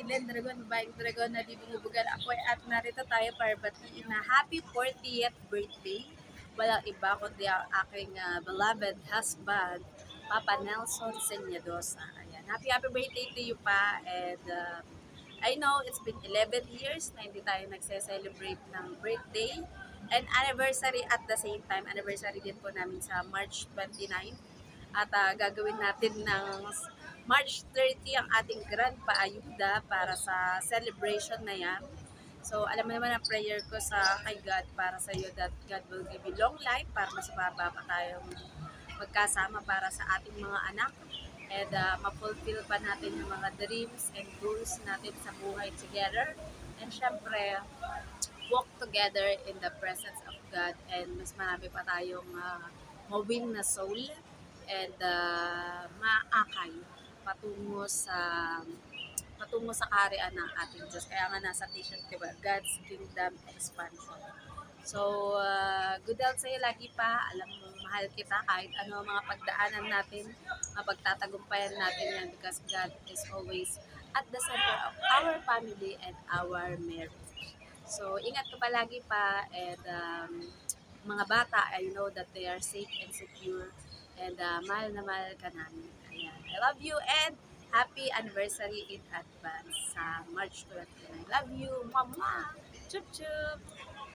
Glenn Dragon, babaeng dragon na di bumubugal ako at narito tayo para batiin na happy 40th birthday. Walang iba kundi ang aking beloved husband, Papa Nelson Senyadosa. Ayan. Happy birthday to you pa and I know it's been 11 years na hindi tayo nagse-celebrate ng birthday and anniversary at the same time. Anniversary din po namin sa March 29 at gagawin natin ng March 30 ang ating grand paayuda para sa celebration na yan. So, alam mo naman ang prayer ko sa kay God para sa iyo that God will give you long life para mas mababa pa tayong magkasama para sa ating mga anak and ma-fulfill pa natin yung mga dreams and goals natin sa buhay together. And syempre, walk together in the presence of God and mas marami pa tayong mawin na soul and maakay patungo sa kaharian ng ating Diyos. Kaya nga nasa t-shirt, diba? God's Kingdom Expansion. So, good health sa'yo lagi pa. Alam mo, mahal kita kahit ano mga pagdaanan natin, mapagtatagumpayan natin yan because God is always at the center of our family and our marriage. So, ingat ka palagi pa and mga bata, I know that they are safe and secure and mahal na mahal ka namin. Ayan. I love you and happy anniversary in advance sa March 29. Love you, mama! Chup chup!